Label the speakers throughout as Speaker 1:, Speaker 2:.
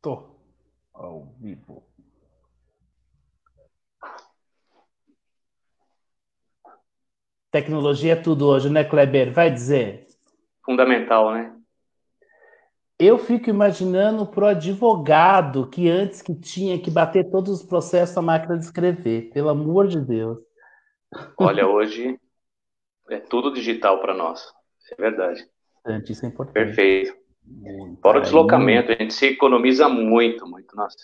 Speaker 1: Tô ao vivo. Tecnologia é tudo hoje, né, Kleber? Vai dizer.
Speaker 2: Fundamental, né?
Speaker 1: Eu fico imaginando pro advogado que antes que tinha que bater todos os processos na máquina de escrever. Pelo amor de Deus.
Speaker 2: Olha, hoje é tudo digital para nós. É verdade.
Speaker 1: Isso é importante.
Speaker 2: Perfeito.
Speaker 1: Muito.
Speaker 2: Fora o
Speaker 1: Aí,
Speaker 2: deslocamento, a gente se economiza muito, muito. Nossa.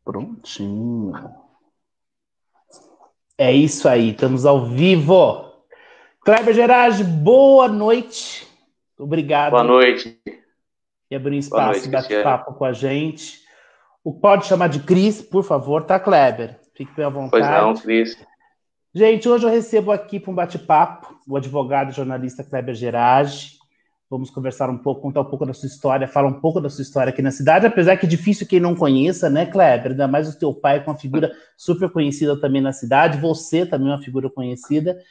Speaker 1: prontinho. É isso aí, estamos ao vivo. Kleber Gerard, boa noite.
Speaker 2: Boa
Speaker 1: Obrigado
Speaker 2: noite.
Speaker 1: por abrir um
Speaker 2: Boa
Speaker 1: espaço
Speaker 2: noite,
Speaker 1: e
Speaker 2: Cristiano.
Speaker 1: bate-papo com a gente. Pode chamar de Cris, por favor, tá, Kleber? Fique bem à
Speaker 2: Pois não,
Speaker 1: vontade.
Speaker 2: Cris.
Speaker 1: Gente, hoje eu recebo aqui para um bate-papo o advogado e jornalista Kleber Gerage. Vamos conversar um pouco, contar um pouco da sua história, falar um pouco da sua história aqui na cidade, apesar que é difícil quem não conheça, né, Kleber? Ainda mais o teu pai, com uma figura super conhecida também na cidade, você também é uma figura conhecida.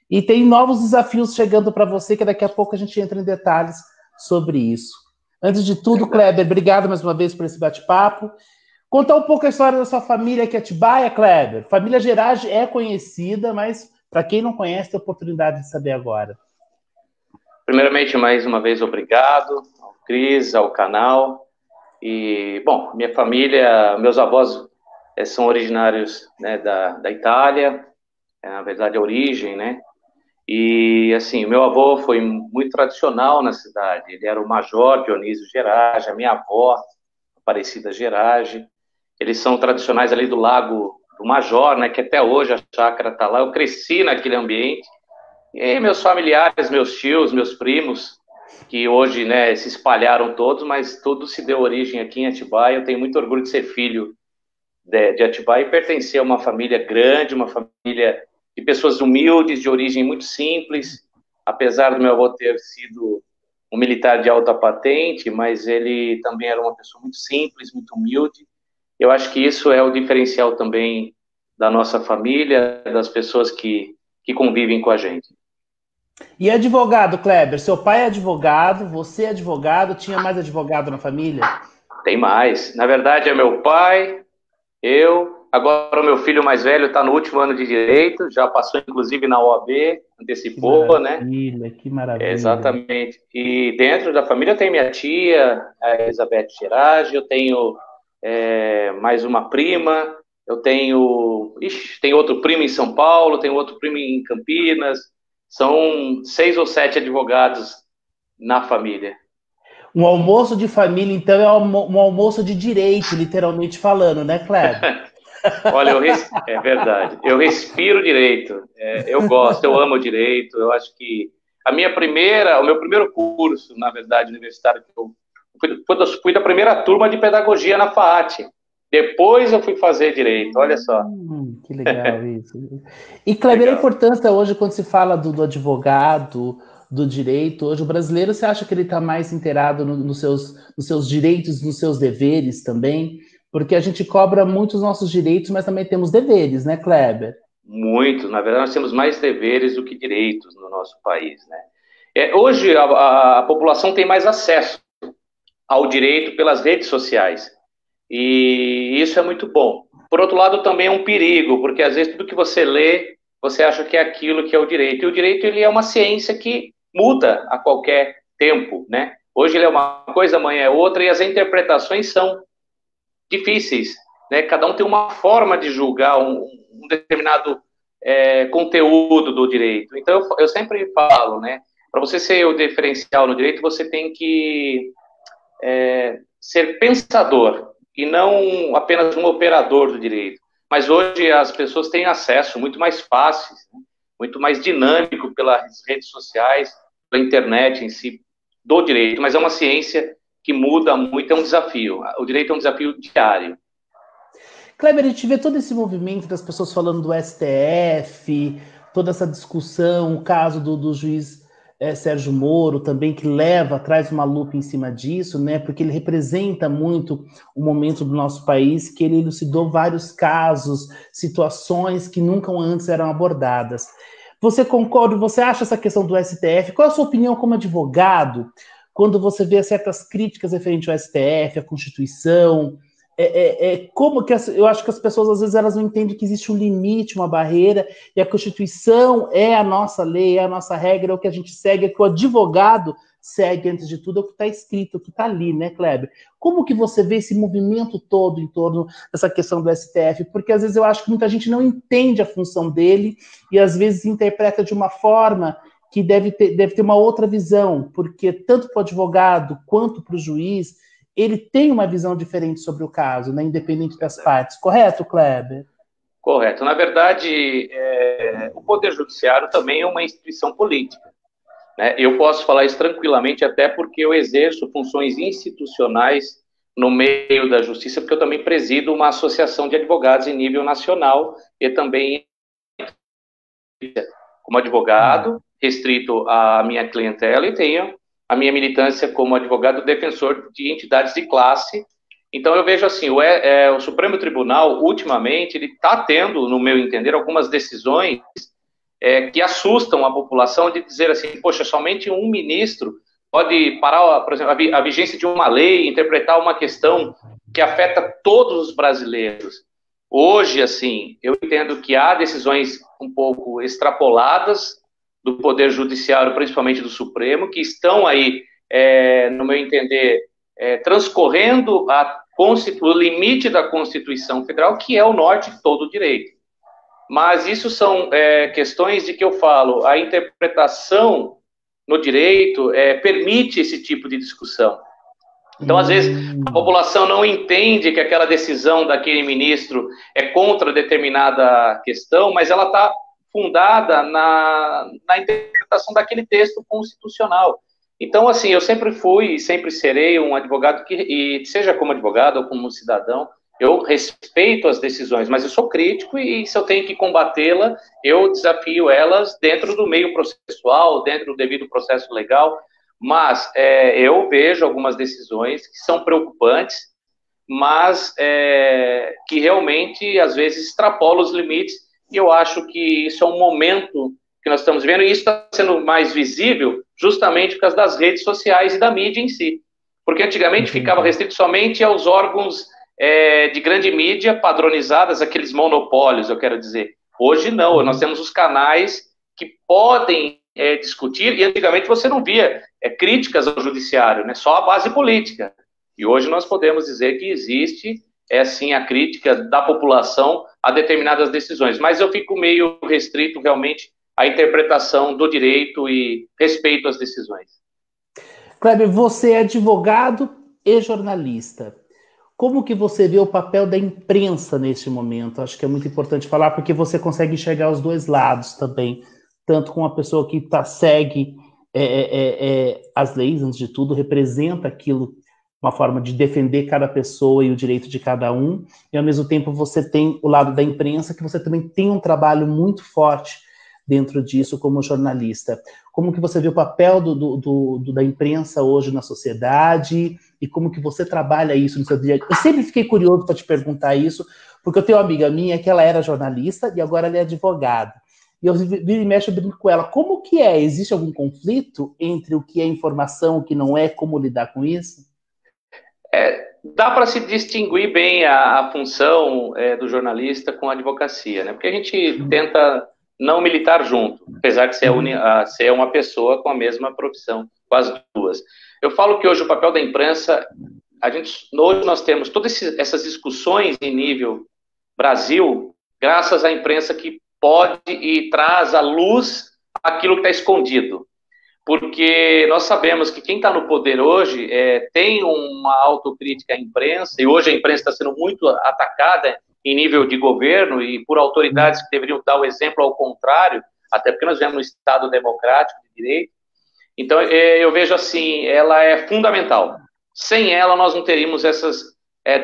Speaker 1: E tem novos desafios chegando para você, que daqui a pouco a gente entra em detalhes sobre isso. Antes de tudo,
Speaker 2: Verdade.
Speaker 1: Kleber, obrigado mais uma vez por esse bate-papo. Contar um pouco a história da sua família aqui em Atibaia, Kleber. Família Gerage é conhecida, mas para quem não conhece, tem a oportunidade de saber agora.
Speaker 2: Primeiramente, mais uma vez, obrigado ao Cris, ao canal. E, bom, minha família, meus avós são originários, né, da Itália, na verdade, a origem, né? E, assim, o meu avô foi muito tradicional na cidade. Ele era o Major Dionísio Gerage, a minha avó, Aparecida Gerage. Eles são tradicionais ali do Lago do Major, né? Que até hoje a chácara está lá. Eu cresci naquele ambiente. E aí, meus familiares, meus tios, meus primos, que hoje, né, se espalharam todos, mas tudo se deu origem aqui em Atibaia. Eu tenho muito orgulho de ser filho de Atibaia e pertencer a uma família grande, uma família de pessoas humildes, de origem muito simples, apesar do meu avô ter sido um militar de alta patente, mas ele também era uma pessoa muito simples, muito humilde. Eu acho que isso é o diferencial também da nossa família, das pessoas que convivem com a gente.
Speaker 1: E advogado, Kleber? Seu pai é advogado, você é advogado, tinha mais advogado na família?
Speaker 2: Tem mais. Na verdade, é meu pai, eu. Agora, o meu filho mais velho está no último ano de direito, já passou inclusive na OAB,
Speaker 1: Que
Speaker 2: antecipou, né?
Speaker 1: maravilha, que maravilha.
Speaker 2: Exatamente. E dentro da família tem minha tia, a Elizabeth Gerage, eu tenho mais uma prima, eu tenho. Ixi, tem outro primo em São Paulo, tem outro primo em Campinas. São 6 ou 7 advogados na família.
Speaker 1: Um almoço de família, então, é um almoço de direito, literalmente falando, né, Kleber?
Speaker 2: Olha, é verdade. Eu respiro direito. Eu gosto, eu amo direito. Eu acho que o meu primeiro curso, na verdade, universitário, que fui da primeira turma de pedagogia na FAAT. Depois eu fui fazer direito. Olha só,
Speaker 1: Que legal isso. E, Kleber, a
Speaker 2: legal.
Speaker 1: importância hoje, quando se fala do advogado, do direito, hoje o brasileiro, você acha que ele está mais inteirado nos seus direitos, nos seus deveres também? Porque a gente cobra muito os nossos direitos, mas também temos deveres, né, Kleber?
Speaker 2: Muito. Na verdade, nós temos mais deveres do que direitos no nosso país, né? Hoje a população tem mais acesso ao direito pelas redes sociais. E isso é muito bom. Por outro lado, também é um perigo, porque às vezes tudo que você lê, você acha que é aquilo que é o direito. E o direito ele é uma ciência que muda a qualquer tempo, né? Hoje ele é uma coisa, amanhã é outra, e as interpretações são difíceis, né? Cada um tem uma forma de julgar um determinado conteúdo do direito. Então, eu sempre falo, né? Para você ser o diferencial no direito, você tem que ser pensador e não apenas um operador do direito. Mas hoje as pessoas têm acesso muito mais fácil, né? Muito mais dinâmico pelas redes sociais, pela internet em si, do direito. Mas é uma ciência que muda muito, é um desafio. O direito é um desafio diário.
Speaker 1: Kleber, a gente vê todo esse movimento das pessoas falando do STF, toda essa discussão, o caso do juiz Sérgio Moro também, que traz uma lupa em cima disso, né? Porque ele representa muito o momento do nosso país, que ele elucidou vários casos, situações que nunca antes eram abordadas. Você concorda? Você acha essa questão do STF? Qual é a sua opinião como advogado quando você vê certas críticas referentes ao STF, à Constituição? Como que eu acho que as pessoas às vezes elas não entendem que existe um limite, uma barreira, e a Constituição é a nossa lei, é a nossa regra, é o que a gente segue, é que o advogado segue antes de tudo, é o que está escrito, o que está ali, né, Kleber? Como que você vê esse movimento todo em torno dessa questão do STF? Porque às vezes eu acho que muita gente não entende a função dele e às vezes interpreta de uma forma que deve ter uma outra visão, porque tanto para o advogado quanto para o juiz ele tem uma visão diferente sobre o caso, né, independente das partes. Correto, Kleber?
Speaker 2: Correto. Na verdade, o Poder Judiciário também é uma instituição política, né? Eu posso falar isso tranquilamente, até porque eu exerço funções institucionais no meio da justiça, porque eu também presido uma associação de advogados em nível nacional e também como advogado, restrito à minha clientela, e tenho a minha militância como advogado defensor de entidades de classe. Então eu vejo assim, o Supremo Tribunal, ultimamente, ele está tendo, no meu entender, algumas decisões que assustam a população, de dizer assim, poxa, somente um ministro pode parar, por exemplo, a vigência de uma lei, interpretar uma questão que afeta todos os brasileiros. Hoje, assim, eu entendo que há decisões um pouco extrapoladas do Poder Judiciário, principalmente do Supremo, que estão aí, no meu entender, transcorrendo o limite da Constituição Federal, que é o norte de todo o direito. Mas isso são questões de que eu falo, a interpretação no direito permite esse tipo de discussão. Então, às vezes, a população não entende que aquela decisão daquele ministro é contra determinada questão, mas ela está fundada na interpretação daquele texto constitucional. Então, assim, eu sempre fui e sempre serei um advogado e seja como advogado ou como cidadão, eu respeito as decisões, mas eu sou crítico e se eu tenho que combatê-la, eu desafio elas dentro do meio processual, dentro do devido processo legal. Mas eu vejo algumas decisões que são preocupantes, mas que realmente, às vezes, extrapolam os limites, e eu acho que isso é um momento que nós estamos vendo, e isso está sendo mais visível justamente por causa das redes sociais e da mídia em si. Porque antigamente ficava restrito somente aos órgãos de grande mídia padronizadas, aqueles monopólios, eu quero dizer. Hoje não, nós temos os canais que podem discutir, e antigamente você não via críticas ao judiciário, né? Só a base política. E hoje nós podemos dizer que existe, sim, a crítica da população a determinadas decisões. Mas eu fico meio restrito, realmente, à interpretação do direito e respeito às decisões.
Speaker 1: Kleber, você é advogado e jornalista. Como que você vê o papel da imprensa neste momento? Acho que é muito importante falar, porque você consegue enxergar os dois lados também, tanto com a pessoa que segue as leis, antes de tudo, representa aquilo, uma forma de defender cada pessoa e o direito de cada um, e ao mesmo tempo você tem o lado da imprensa, que você também tem um trabalho muito forte dentro disso como jornalista. Como que você vê o papel da imprensa hoje na sociedade e como que você trabalha isso no seu dia a dia? Eu sempre fiquei curioso para te perguntar isso, porque eu tenho uma amiga minha que ela era jornalista e agora ela é advogada. E eu viro e mexo, eu brinco com ela. Como que é? Existe algum conflito entre o que é informação, o que não é? Como lidar com isso?
Speaker 2: Dá para se distinguir bem a função do jornalista com a advocacia, né? Porque a gente tenta não militar junto, apesar de ser uma pessoa com a mesma profissão, com as duas. Eu falo que hoje o papel da imprensa, hoje nós temos todas essas discussões em nível Brasil, graças à imprensa que pode e traz à luz aquilo que está escondido. Porque nós sabemos que quem está no poder hoje tem uma autocrítica à imprensa, e hoje a imprensa está sendo muito atacada em nível de governo e por autoridades que deveriam dar o exemplo ao contrário, até porque nós vivemos no Estado democrático de direito. Então, eu vejo assim, ela é fundamental. Sem ela, nós não teríamos essas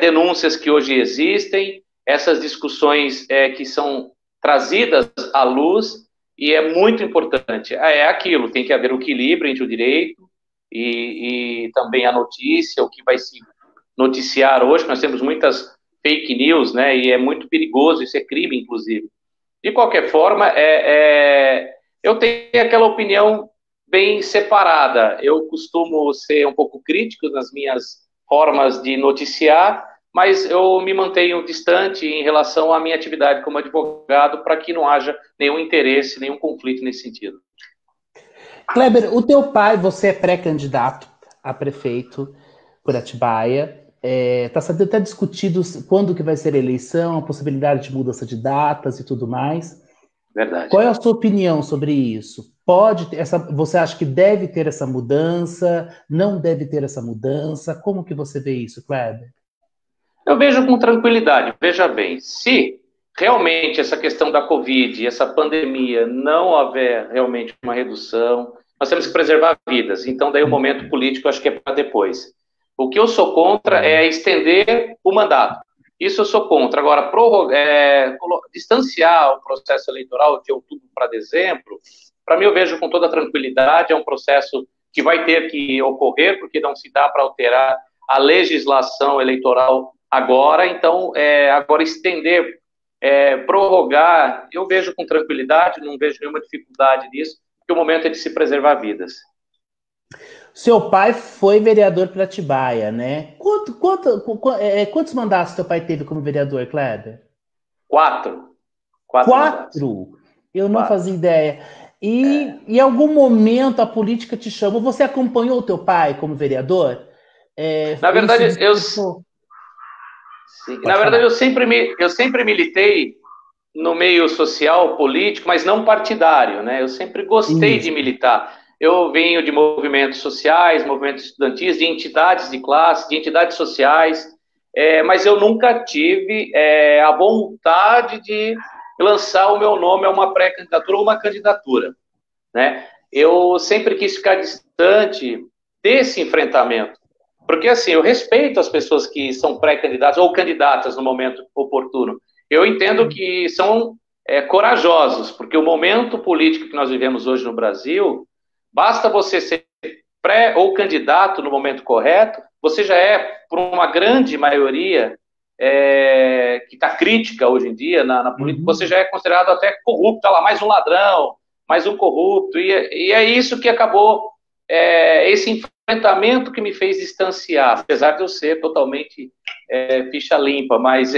Speaker 2: denúncias que hoje existem, essas discussões que são trazidas à luz, e é muito importante. É aquilo, tem que haver o equilíbrio entre o direito e também a notícia, o que vai se noticiar hoje. Nós temos muitas fake news, né, e é muito perigoso, isso é crime, inclusive. De qualquer forma, eu tenho aquela opinião bem separada. Eu costumo ser um pouco crítico nas minhas formas de noticiar, mas eu me mantenho distante em relação à minha atividade como advogado para que não haja nenhum interesse, nenhum conflito nesse sentido.
Speaker 1: Kleber, o teu pai, você é pré-candidato a prefeito por Atibaia. Está sendo até discutido quando que vai ser a eleição, a possibilidade de mudança de datas e tudo mais.
Speaker 2: Verdade.
Speaker 1: Qual é a sua opinião sobre isso? Você acha que deve ter essa mudança? Não deve ter essa mudança? Como que você vê isso, Kleber?
Speaker 2: Eu vejo com tranquilidade. Veja bem, se realmente essa questão da Covid, essa pandemia, não houver realmente uma redução, nós temos que preservar vidas. Então, daí o momento político, eu acho que é para depois. O que eu sou contra é estender o mandato. Isso eu sou contra. Agora, distanciar o processo eleitoral de outubro para dezembro, para mim eu vejo com toda tranquilidade, é um processo que vai ter que ocorrer, porque não se dá para alterar a legislação eleitoral agora. Então, agora estender, prorrogar, eu vejo com tranquilidade, não vejo nenhuma dificuldade nisso, porque o momento é de se preservar vidas.
Speaker 1: Seu pai foi vereador para Atibaia, né? Quantos mandatos seu pai teve como vereador, Kleber?
Speaker 2: 4.
Speaker 1: 4? Eu não fazia ideia. E em algum momento a política te chamou? Você acompanhou o teu pai como vereador?
Speaker 2: Na verdade, eu sempre militei no meio social, político, mas não partidário, né? Eu sempre gostei de militar. Eu venho de movimentos sociais, movimentos estudantis, de entidades de classe, de entidades sociais, mas eu nunca tive a vontade de lançar o meu nome a uma pré-candidatura ou uma candidatura, né? Eu sempre quis ficar distante desse enfrentamento, porque assim, eu respeito as pessoas que são pré-candidatas ou candidatas no momento oportuno. Eu entendo que são corajosos, porque o momento político que nós vivemos hoje no Brasil, basta você ser pré ou candidato no momento correto, você já por uma grande maioria que está crítica hoje em dia na política, você já é considerado até corrupto, tá lá, mais um ladrão, mais um corrupto, e é isso que acabou, esse enfrentamento que me fez distanciar, apesar de eu ser totalmente ficha limpa, mas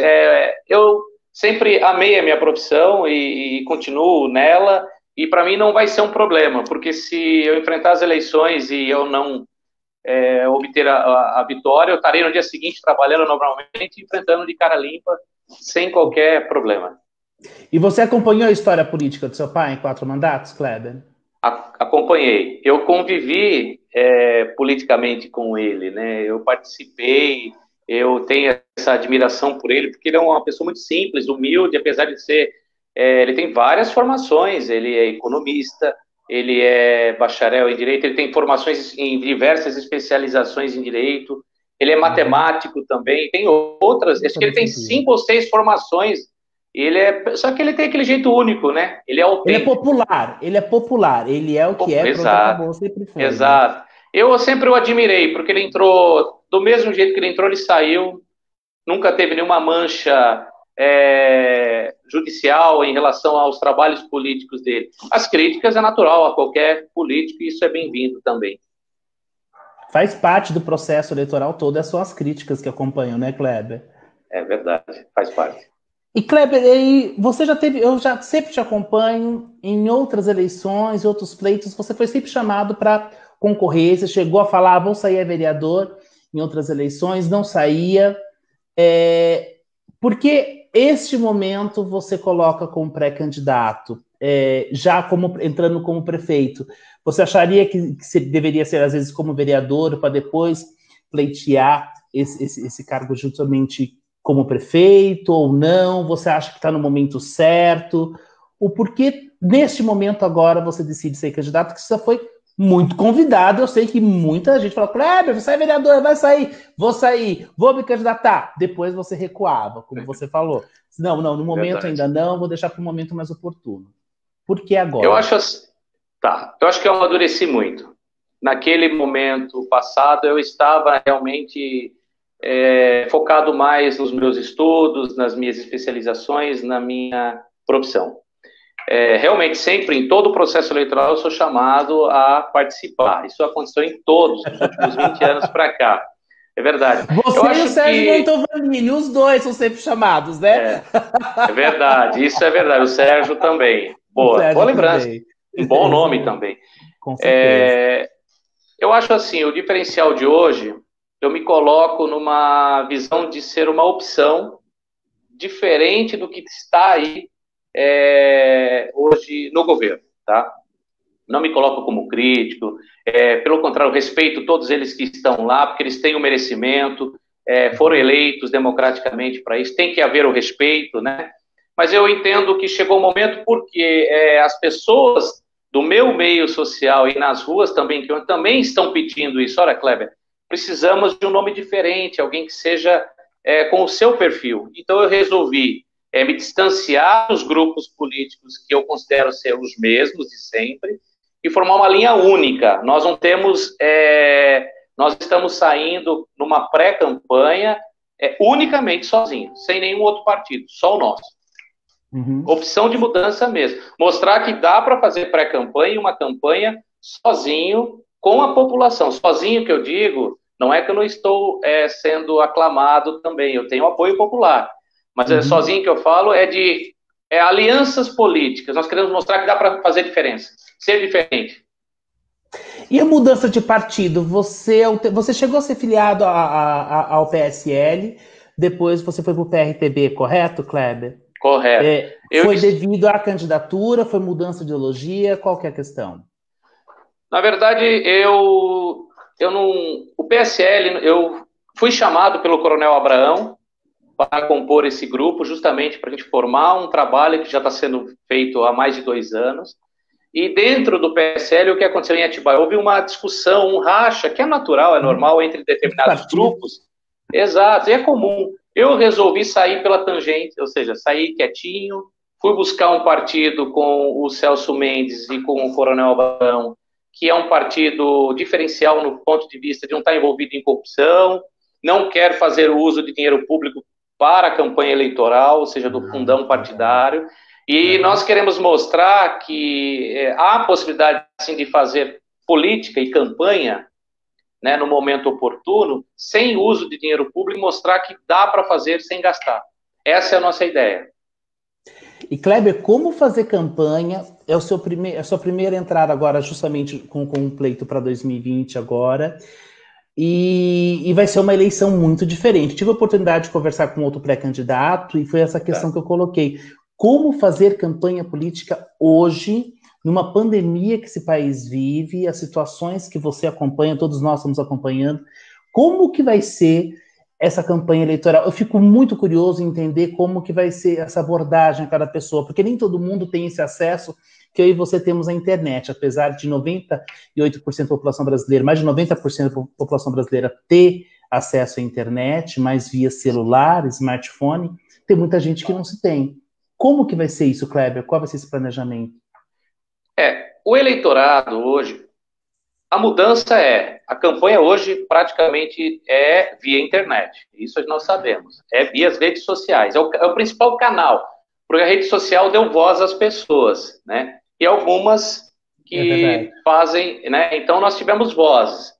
Speaker 2: eu sempre amei a minha profissão e continuo nela, e para mim não vai ser um problema, porque se eu enfrentar as eleições e eu não obter a vitória, eu estarei no dia seguinte trabalhando normalmente, enfrentando de cara limpa, sem qualquer problema.
Speaker 1: E você acompanhou a história política do seu pai em 4 mandatos, Kleber?
Speaker 2: Acompanhei. Eu convivi politicamente com ele, né? Eu participei, eu tenho essa admiração por ele, porque ele é uma pessoa muito simples, humilde, apesar de ser... ele tem várias formações, ele é economista, ele é bacharel em Direito, ele tem formações em diversas especializações em Direito, ele é matemático também, tem outras, acho que ele tem 5 ou 6 formações, só que ele tem aquele jeito único, né? Ele é autêntico.
Speaker 1: Ele é popular, ele é o que é, pronto, acabou, sempre foi.
Speaker 2: Exato. Né? Eu sempre o admirei, porque ele entrou, do mesmo jeito que ele entrou, ele saiu, nunca teve nenhuma mancha judicial em relação aos trabalhos políticos dele. As críticas é natural a qualquer político e isso é bem-vindo também.
Speaker 1: Faz parte do processo eleitoral todo, as suas críticas que acompanham, né, Kleber?
Speaker 2: É verdade, faz parte.
Speaker 1: E Kleber, você já teve, eu já sempre te acompanho em outras eleições, em outros pleitos, você foi sempre chamado para concorrer, você chegou a falar, vou sair a vereador em outras eleições, não saía. Porque este momento você coloca como pré-candidato, já entrando como prefeito, você acharia que deveria ser, às vezes, como vereador, para depois pleitear esse cargo justamente como prefeito ou não? Você acha que está no momento certo? O porquê, neste momento agora, você decide ser candidato, que você já foi muito convidado, eu sei que muita gente falou, Kleber, você é vereador, vai sair, vou me candidatar. Depois você recuava, como você falou. Não, no momento ainda não, vou deixar para um momento mais oportuno. Por que agora?
Speaker 2: Eu acho que eu amadureci muito. Naquele momento passado, eu estava realmente focado mais nos meus estudos, nas minhas especializações, na minha profissão. Realmente, sempre, em todo o processo eleitoral, eu sou chamado a participar. Isso aconteceu em todos os últimos 20 anos para cá. É verdade.
Speaker 1: Você e o Sérgio Mantovani, os dois são sempre chamados, né?
Speaker 2: É verdade, isso é verdade. O Sérgio também. Boa lembrança.
Speaker 1: Também.
Speaker 2: Um bom nome também.
Speaker 1: Com certeza.
Speaker 2: Eu acho assim, o diferencial de hoje, eu me coloco numa visão de ser uma opção diferente do que está aí hoje no governo, tá? Não me coloco como crítico, pelo contrário, respeito todos eles que estão lá, porque eles têm o merecimento, foram eleitos democraticamente para isso, tem que haver o respeito, né? Mas eu entendo que chegou o momento porque as pessoas do meu meio social e nas ruas também, que também estão pedindo isso. Olha, Kleber, precisamos de um nome diferente, alguém que seja com o seu perfil. Então eu resolvi me distanciar dos grupos políticos que eu considero ser os mesmos de sempre e formar uma linha única. Nós não temos... nós estamos saindo numa pré-campanha unicamente sozinhos, sem nenhum outro partido, só o nosso. Uhum. Opção de mudança mesmo. Mostrar que dá para fazer pré-campanha e uma campanha sozinho com a população. Sozinho que eu digo, não é que eu não estou sendo aclamado também, eu tenho apoio popular. Mas sozinho que eu falo é de alianças políticas. Nós queremos mostrar que dá para fazer diferença, ser diferente.
Speaker 1: E a mudança de partido? Você chegou a ser filiado ao PSL, depois você foi para o PRTB, correto, Kleber?
Speaker 2: Correto.
Speaker 1: Foi devido à candidatura, foi mudança de ideologia, qual que é a questão?
Speaker 2: Na verdade, eu não... O PSL, eu fui chamado pelo Coronel Abraão para compor esse grupo, justamente para a gente formar um trabalho que já está sendo feito há mais de 2 anos. E dentro do PSL, o que aconteceu em Atibaia? Houve uma discussão, um racha, que é natural, é normal entre determinados grupos. Exato, e é comum. Eu resolvi sair pela tangente, ou seja, sair quietinho, fui buscar um partido com o Celso Mendes e com o Coronel Abraão, que é um partido diferencial no ponto de vista de não estar envolvido em corrupção, não quer fazer uso de dinheiro público para a campanha eleitoral, ou seja, do fundão partidário. E nós queremos mostrar que há a possibilidade, sim, de fazer política e campanha, né, no momento oportuno, sem uso de dinheiro público, mostrar que dá para fazer sem gastar. Essa é a nossa ideia.
Speaker 1: E, Kleber, como fazer campanha? É a sua primeira entrada agora, justamente com um pleito para 2020 agora. E vai ser uma eleição muito diferente. Tive a oportunidade de conversar com outro pré-candidato e foi essa questão que eu coloquei. Como fazer campanha política hoje, numa pandemia que esse país vive, as situações que você acompanha, todos nós estamos acompanhando, como que vai ser essa campanha eleitoral? Eu fico muito curioso em entender como que vai ser essa abordagem a cada pessoa, porque nem todo mundo tem esse acesso que eu e você temos à internet, apesar de 98% da população brasileira, mais de 90% da população brasileira ter acesso à internet, mas via celular, smartphone, tem muita gente que não se tem. Como que vai ser isso, Kleber? Qual vai ser esse planejamento?
Speaker 2: O eleitorado hoje, a mudança a campanha hoje praticamente é via internet, isso nós sabemos, é via as redes sociais, é o principal canal, porque a rede social deu voz às pessoas, né? E algumas que fazem, né? Então nós tivemos vozes,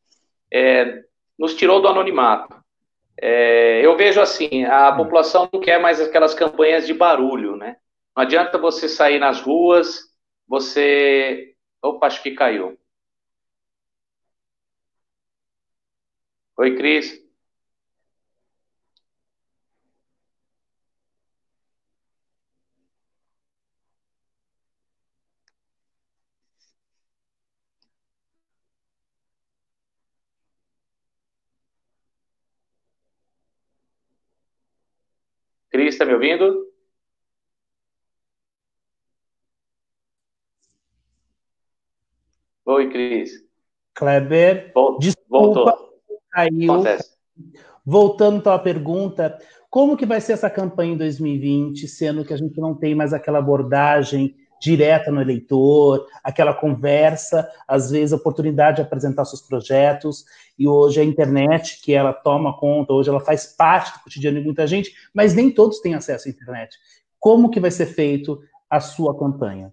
Speaker 2: nos tirou do anonimato. Eu vejo assim, a população não quer mais aquelas campanhas de barulho, né? Não adianta você sair nas ruas, Opa, acho que caiu. Oi, Cris. Cris, está me ouvindo? Oi, Cris.
Speaker 1: Kleber, desculpa, caiu.
Speaker 2: Acontece.
Speaker 1: Voltando então à pergunta, como que vai ser essa campanha em 2020, sendo que a gente não tem mais aquela abordagem direta no eleitor, aquela conversa, às vezes a oportunidade de apresentar seus projetos, e hoje a internet, que ela toma conta, hoje ela faz parte do cotidiano de muita gente, mas nem todos têm acesso à internet. Como que vai ser feito a sua campanha?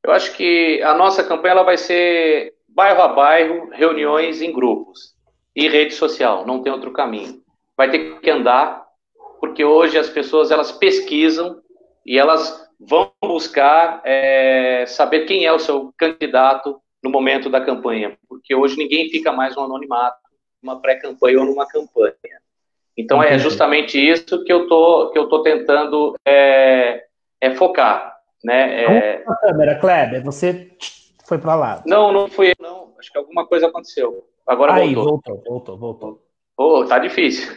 Speaker 2: Eu acho que a nossa campanha ela vai ser bairro a bairro, reuniões em grupos e rede social, não tem outro caminho. Vai ter que andar, porque hoje as pessoas elas pesquisam e elas vão buscar saber quem é o seu candidato no momento da campanha, porque hoje ninguém fica mais no anonimato, numa pré-campanha ou numa campanha. Então é justamente isso que eu tô tentando focar, né?
Speaker 1: A câmera, Kleber, você foi para lá.
Speaker 2: Não fui eu, não. Acho que alguma coisa aconteceu. Agora
Speaker 1: aí,
Speaker 2: voltou. Oh, tá difícil.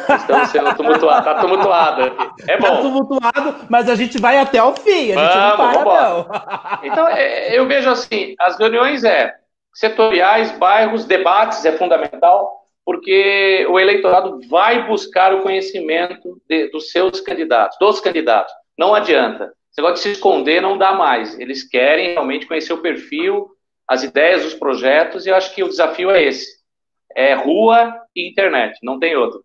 Speaker 2: Estamos sendo tumultuados, tá tumultuado aqui. É bom.
Speaker 1: Tá tumultuado, mas a gente vai até o fim, a gente não para, não.
Speaker 2: Então, eu vejo assim, as reuniões setoriais, bairros, debates é fundamental, porque o eleitorado vai buscar o conhecimento dos seus candidatos, dos candidatos. Não adianta. Esse negócio de se esconder não dá mais. Eles querem realmente conhecer o perfil, as ideias, os projetos, e eu acho que o desafio é esse. É rua e internet, não tem outro.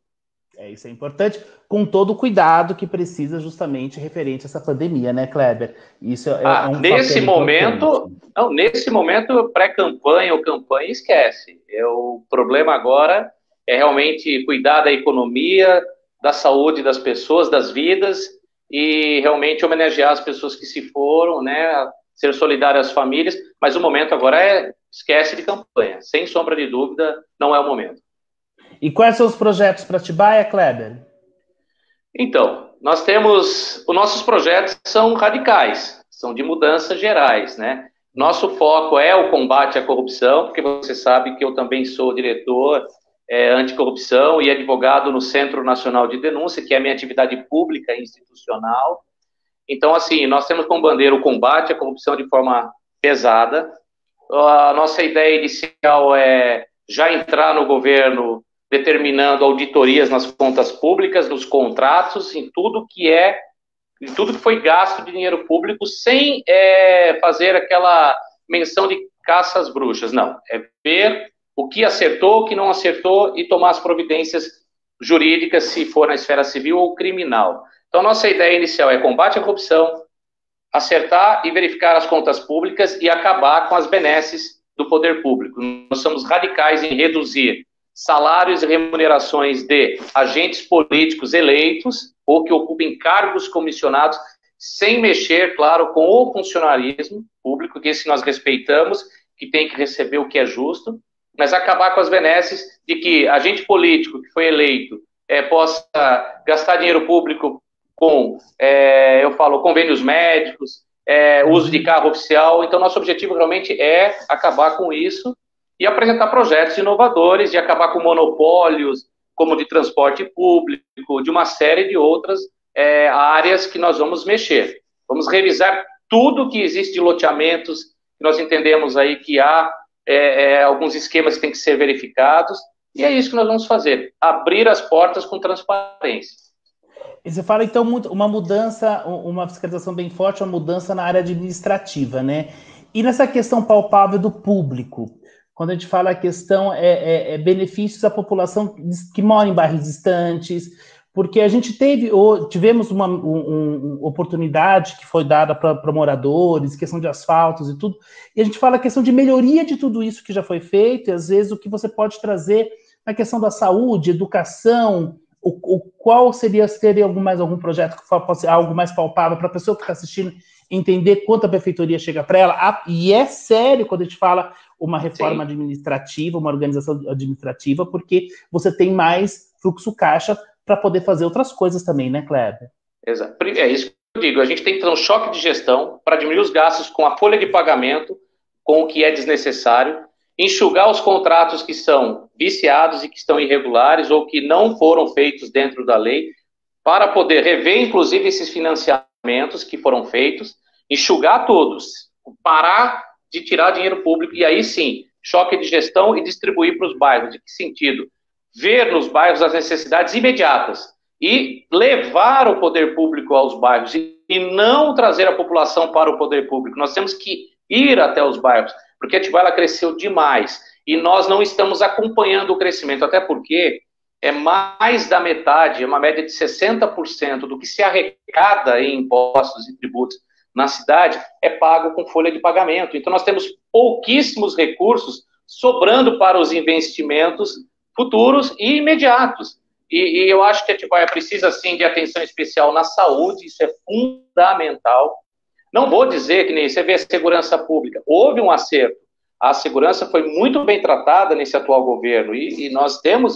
Speaker 1: Isso é importante, com todo o cuidado que precisa justamente referente a essa pandemia, né, Kleber? Isso um
Speaker 2: nesse momento, nesse momento, pré-campanha ou campanha, esquece. O problema agora é realmente cuidar da economia, da saúde das pessoas, das vidas, e realmente homenagear as pessoas que se foram, né, ser solidário às famílias, mas o momento agora esquece de campanha, sem sombra de dúvida, não é o momento.
Speaker 1: E quais são os projetos para Atibaia, Kleber?
Speaker 2: Então, os nossos projetos são radicais, são de mudanças gerais, né? Nosso foco é o combate à corrupção, porque você sabe que eu também sou diretor anticorrupção e advogado no Centro Nacional de Denúncia, que é a minha atividade pública e institucional. Então, assim, nós temos como bandeira o combate à corrupção de forma pesada. A nossa ideia inicial é já entrar no governo determinando auditorias nas contas públicas, nos contratos, em tudo que foi gasto de dinheiro público, sem fazer aquela menção de caça às bruxas. Não, é ver o que acertou, o que não acertou e tomar as providências jurídicas, se for na esfera civil ou criminal. Então, a nossa ideia inicial é combate à corrupção, acertar e verificar as contas públicas e acabar com as benesses do poder público. Nós somos radicais em reduzir salários e remunerações de agentes políticos eleitos ou que ocupem cargos comissionados, sem mexer, claro, com o funcionarismo público, que esse nós respeitamos, que tem que receber o que é justo, mas acabar com as benesses de que agente político que foi eleito possa gastar dinheiro público com, convênios médicos, uso de carro oficial. Então, nosso objetivo realmente é acabar com isso e apresentar projetos inovadores e acabar com monopólios, como de transporte público, de uma série de outras áreas que nós vamos mexer. Vamos revisar tudo que existe de loteamentos, que nós entendemos aí que há alguns esquemas que têm que ser verificados, e é isso que nós vamos fazer, abrir as portas com transparência.
Speaker 1: E você fala, então, uma mudança, uma fiscalização bem forte, uma mudança na área administrativa, né? E nessa questão palpável do público, quando a gente fala a questão benefícios à população que mora em bairros distantes, porque a gente tivemos uma oportunidade que foi dada para moradores, questão de asfaltos e tudo, e a gente fala a questão de melhoria de tudo isso que já foi feito, e às vezes o que você pode trazer na questão da saúde, educação, qual seria algum projeto que possa ser algo mais palpável para a pessoa que está assistindo entender quanto a prefeitura chega para ela, e é sério quando a gente fala uma reforma administrativa, uma organização administrativa, porque você tem mais fluxo caixa para poder fazer outras coisas também, né, Kleber?
Speaker 2: Exato. É isso que eu digo. A gente tem que ter um choque de gestão para diminuir os gastos com a folha de pagamento, com o que é desnecessário, enxugar os contratos que são viciados e que estão irregulares ou que não foram feitos dentro da lei, para poder rever, inclusive, esses financiamentos que foram feitos, enxugar todos, parar de tirar dinheiro público e aí sim, choque de gestão e distribuir para os bairros. De que sentido? Ver nos bairros as necessidades imediatas e levar o poder público aos bairros e e não trazer a população para o poder público. Nós temos que ir até os bairros, porque Atibaia ela cresceu demais e nós não estamos acompanhando o crescimento, até porque é mais da metade, é uma média de 60% do que se arrecada em impostos e tributos na cidade é pago com folha de pagamento. Então nós temos pouquíssimos recursos sobrando para os investimentos futuros e imediatos. E eu acho que Atibaia precisa, sim, de atenção especial na saúde, isso é fundamental. Não vou dizer que nem você vê a segurança pública. Houve um acerto. A segurança foi muito bem tratada nesse atual governo e nós temos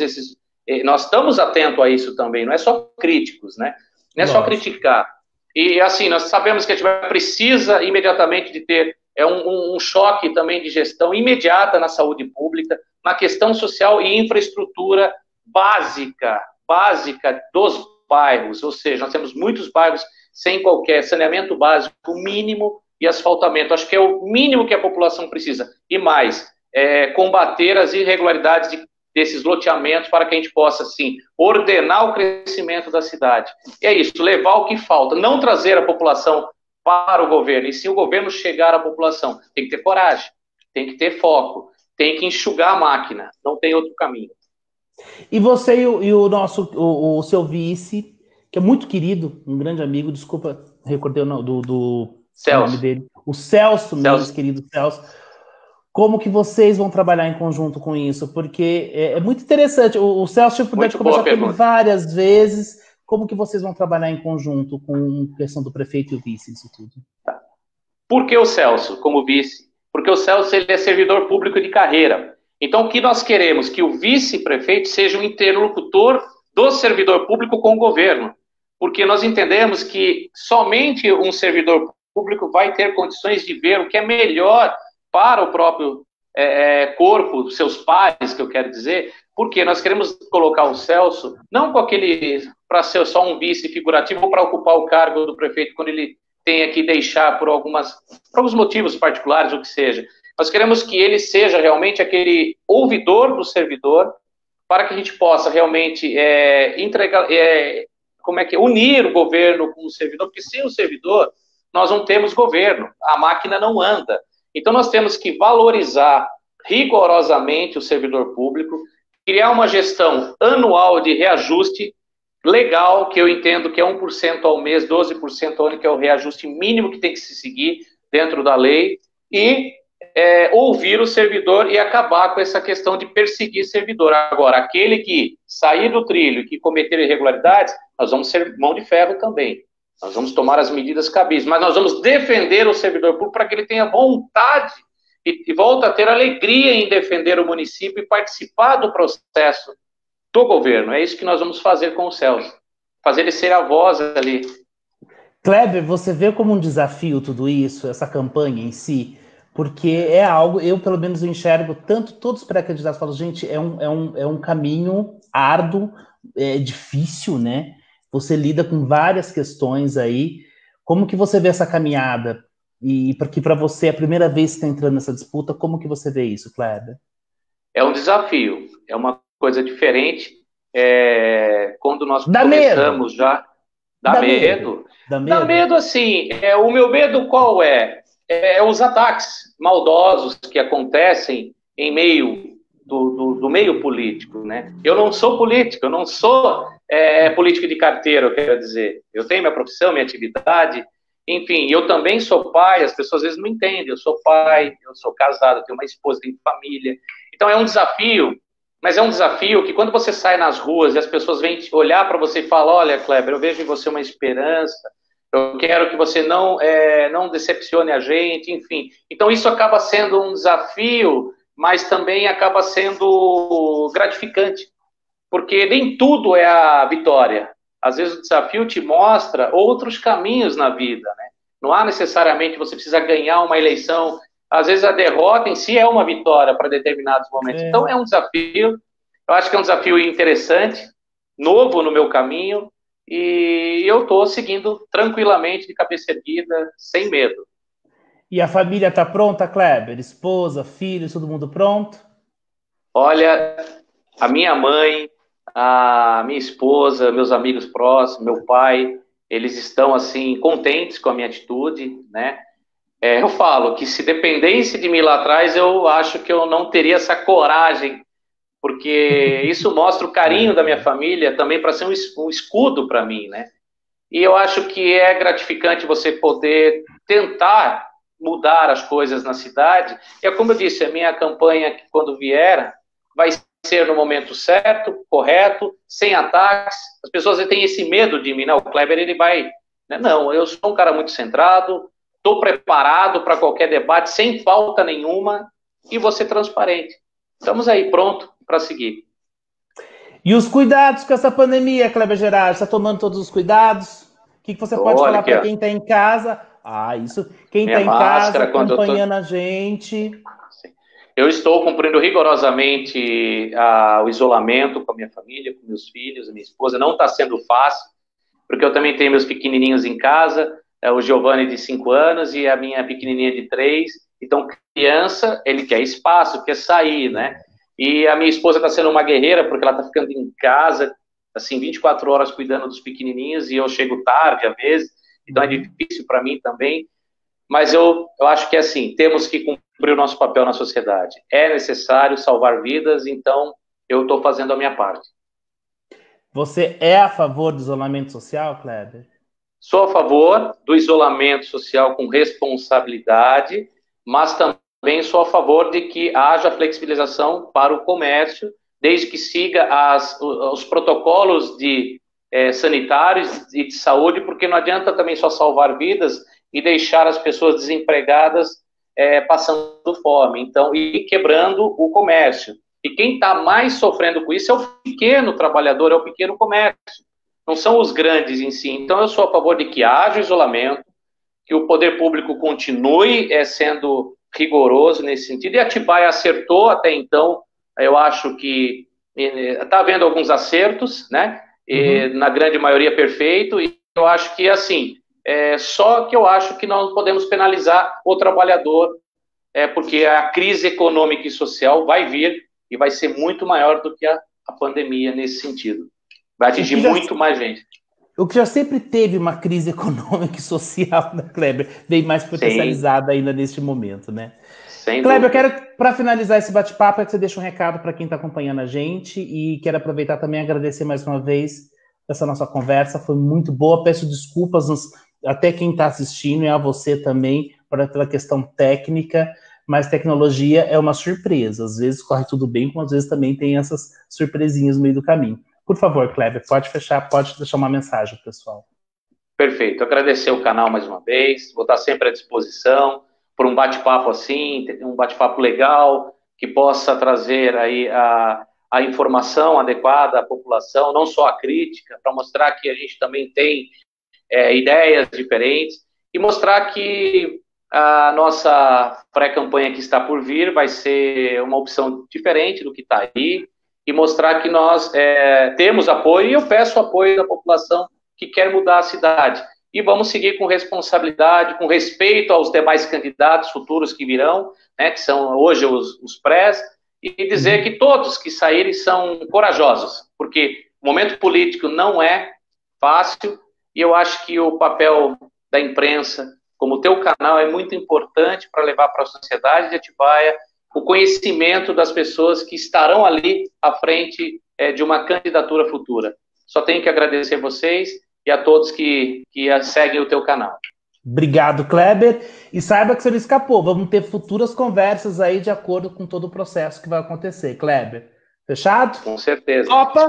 Speaker 2: nós estamos atentos a isso também. Não é só críticos, né? Não é só criticar. E assim, nós sabemos que a Atibaia precisa imediatamente de ter um choque também de gestão imediata na saúde pública, na questão social e infraestrutura básica dos bairros, ou seja, nós temos muitos bairros sem qualquer saneamento básico mínimo e asfaltamento. Acho que é o mínimo que a população precisa. E mais, combater as irregularidades desses loteamentos para que a gente possa, assim, ordenar o crescimento da cidade. E é isso, levar o que falta, não trazer a população para o governo, e sim o governo chegar à população. Tem que ter coragem, tem que ter foco, tem que enxugar a máquina, não tem outro caminho.
Speaker 1: E você e o seu vice, que é muito querido, um grande amigo, desculpa, recordei o nome nome dele, o Celso, meu querido Celso, como que vocês vão trabalhar em conjunto com isso? Porque é muito interessante, o Celso puder conversar com ele várias vezes, como que vocês vão trabalhar em conjunto com a questão do prefeito e o vice, isso tudo?
Speaker 2: Por que o Celso como vice? Porque o Celso ele é servidor público de carreira. Então, o que nós queremos? Que o vice-prefeito seja um interlocutor do servidor público com o governo. Porque nós entendemos que somente um servidor público vai ter condições de ver o que é melhor para o próprio corpo, seus pares, que eu quero dizer, porque nós queremos colocar o Celso, não com aquele, para ser só um vice figurativo, ou para ocupar o cargo do prefeito quando ele tenha que deixar por alguns motivos particulares, o que seja. Nós queremos que ele seja realmente aquele ouvidor do servidor, para que a gente possa realmente unir o governo com o servidor, porque sem o servidor nós não temos governo, a máquina não anda. Então nós temos que valorizar rigorosamente o servidor público, criar uma gestão anual de reajuste legal, que eu entendo que é 1% ao mês, 12% ao ano, que é o reajuste mínimo que tem que se seguir dentro da lei, e ouvir o servidor e acabar com essa questão de perseguir servidor. Agora, aquele que sair do trilho e que cometer irregularidades, nós vamos ser mão de ferro também. Nós vamos tomar as medidas cabíveis, mas nós vamos defender o servidor público para que ele tenha vontade e volte a ter alegria em defender o município e participar do processo do governo. É isso que nós vamos fazer com o Celso. Fazer ele ser a voz ali.
Speaker 1: Kleber, você vê como um desafio tudo isso, essa campanha em si? Porque é algo, eu pelo menos enxergo, todos os pré-candidatos falam, gente, é um caminho árduo, difícil, né? Você lida com várias questões aí. Como que você vê essa caminhada? E porque para você é a primeira vez que está entrando nessa disputa, como que você vê isso, Kleber?
Speaker 2: É um desafio, é uma coisa diferente. Quando nós começamos já... Dá medo. Dá medo, assim. O meu medo qual é? Os ataques maldosos que acontecem em meio do meio político, né? Eu não sou político, eu não sou político de carteira, eu quero dizer. Eu tenho minha profissão, minha atividade, enfim, eu também sou pai, as pessoas às vezes não entendem, eu sou pai, eu sou casado, eu tenho uma esposa, tenho família. Então é um desafio, mas é um desafio que quando você sai nas ruas e as pessoas vêm olhar para você e falar, olha, Kleber, eu vejo em você uma esperança, eu quero que você não decepcione a gente, enfim. Então isso acaba sendo um desafio, mas também acaba sendo gratificante, porque nem tudo é a vitória. Às vezes o desafio te mostra outros caminhos na vida, né? Não há necessariamente você precisa ganhar uma eleição. Às vezes a derrota em si é uma vitória para determinados momentos. Então é um desafio, eu acho que é um desafio interessante, novo no meu caminho, e eu estou seguindo tranquilamente, de cabeça erguida, sem medo.
Speaker 1: E a família está pronta, Kleber? Esposa, filhos, todo mundo pronto?
Speaker 2: Olha, a minha mãe, a minha esposa, meus amigos próximos, meu pai, eles estão, assim, contentes com a minha atitude, né? Eu falo que se dependesse de mim lá atrás, eu acho que eu não teria essa coragem, porque isso mostra o carinho da minha família também para ser um escudo para mim, né? E eu acho que é gratificante você poder tentar mudar as coisas na cidade. E é como eu disse, a minha campanha, quando vier, vai ser no momento certo, correto, sem ataques. As pessoas têm esse medo de mim, não, o Kleber, ele vai... Né? Não, eu sou um cara muito centrado, estou preparado para qualquer debate, sem falta nenhuma, e vou ser transparente. Estamos aí, pronto para seguir.
Speaker 1: E os cuidados com essa pandemia, Kleber Gerardi? Está tomando todos os cuidados? O que você pode falar para quem está em casa? Quem está em casa acompanhando a gente.
Speaker 2: Eu estou cumprindo rigorosamente o isolamento com a minha família, com meus filhos, a minha esposa. Não está sendo fácil, porque eu também tenho meus pequenininhos em casa, o Giovanni de 5 anos e a minha pequenininha de 3. Então, criança, ele quer espaço, quer sair, né? E a minha esposa está sendo uma guerreira, porque ela está ficando em casa, assim, 24 horas cuidando dos pequenininhos, e eu chego tarde, às vezes, então é difícil para mim também. Mas eu acho que, assim, temos que cumprir o nosso papel na sociedade. É necessário salvar vidas, então eu estou fazendo a minha parte.
Speaker 1: Você é a favor do isolamento social, Kleber?
Speaker 2: Sou a favor do isolamento social com responsabilidade, mas também sou a favor de que haja flexibilização para o comércio, desde que siga os protocolos sanitários e de saúde, porque não adianta também só salvar vidas e deixar as pessoas desempregadas passando fome. Então, ir quebrando o comércio. E quem está mais sofrendo com isso é o pequeno trabalhador, é o pequeno comércio. Não são os grandes em si. Então, eu sou a favor de que haja isolamento, que o poder público continue sendo rigoroso nesse sentido. E Atibaia acertou até então. Eu acho que está havendo alguns acertos, né? Na grande maioria perfeito. E eu acho que, assim, só que eu acho que nós podemos penalizar o trabalhador, porque a crise econômica e social vai vir e vai ser muito maior do que a pandemia nesse sentido. Vai atingir muito mais gente.
Speaker 1: O que já sempre teve uma crise econômica e social, né, Kleber? Bem mais potencializada ainda neste momento, né?
Speaker 2: Sem
Speaker 1: Kleber,
Speaker 2: dúvida.
Speaker 1: eu quero, para finalizar esse bate-papo, que você deixe um recado para quem está acompanhando a gente e quero aproveitar também e agradecer mais uma vez essa nossa conversa, foi muito boa, peço desculpas até quem está assistindo e a você também pela questão técnica, mas tecnologia é uma surpresa, às vezes corre tudo bem, como às vezes também tem essas surpresinhas no meio do caminho. Por favor, Kleber, pode deixar uma mensagem, pessoal.
Speaker 2: Perfeito. Agradecer o canal mais uma vez. Vou estar sempre à disposição por um bate-papo assim, um bate-papo legal, que possa trazer aí a informação adequada à população, não só a crítica, para mostrar que a gente também tem ideias diferentes e mostrar que a nossa pré-campanha que está por vir vai ser uma opção diferente do que está aí, e mostrar que nós temos apoio, e eu peço apoio da população que quer mudar a cidade. E vamos seguir com responsabilidade, com respeito aos demais candidatos futuros que virão, né, que são hoje os prés, e dizer que todos que saírem são corajosos, porque o momento político não é fácil, e eu acho que o papel da imprensa, como o teu canal, é muito importante para levar para a sociedade de Atibaia o conhecimento das pessoas que estarão ali à frente de uma candidatura futura. Só tenho que agradecer vocês e a todos que seguem o teu canal.
Speaker 1: Obrigado, Kleber. E saiba que você não escapou. Vamos ter futuras conversas aí de acordo com todo o processo que vai acontecer. Kleber, fechado?
Speaker 2: Com certeza.
Speaker 1: Topa?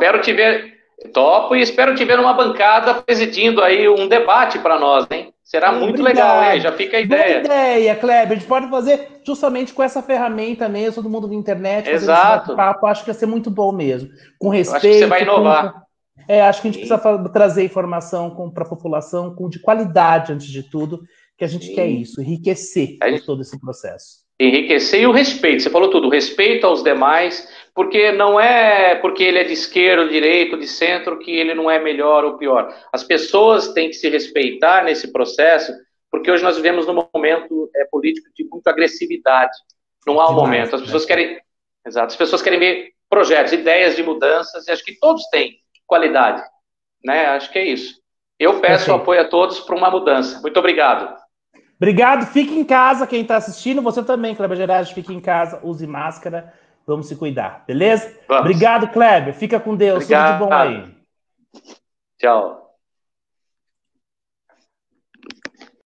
Speaker 2: Topo e espero te ver numa bancada presidindo aí um debate para nós, hein? Será muito legal, hein? Já fica a ideia.
Speaker 1: Boa ideia, Kleber. A gente pode fazer justamente com essa ferramenta mesmo, todo mundo na internet.
Speaker 2: Exato.
Speaker 1: Papo, acho que ia ser muito bom mesmo. Com respeito.
Speaker 2: Eu acho que você vai inovar.
Speaker 1: Acho que a gente precisa trazer informação para a população de qualidade, antes de tudo, que a gente quer isso, enriquecer todo esse processo.
Speaker 2: Enriquecer e o respeito. Você falou tudo, o respeito aos demais, porque não é porque ele é de esquerda, de direita, de centro, que ele não é melhor ou pior. As pessoas têm que se respeitar nesse processo, porque hoje nós vivemos num momento político de muita agressividade. Não há um momento. As pessoas querem... Exato. As pessoas querem ver projetos, ideias de mudanças, e acho que todos têm qualidade, né? Acho que é isso. Eu peço
Speaker 1: Perfeito.
Speaker 2: apoio a todos para uma mudança. Muito obrigado.
Speaker 1: Obrigado, fique em casa, quem está assistindo, você também, Kleber Gerardi, fique em casa, use máscara, vamos se cuidar, beleza?
Speaker 2: Vamos.
Speaker 1: Obrigado, Kleber, fica com Deus, tudo de bom
Speaker 2: Obrigado.
Speaker 1: aí.
Speaker 2: Tchau.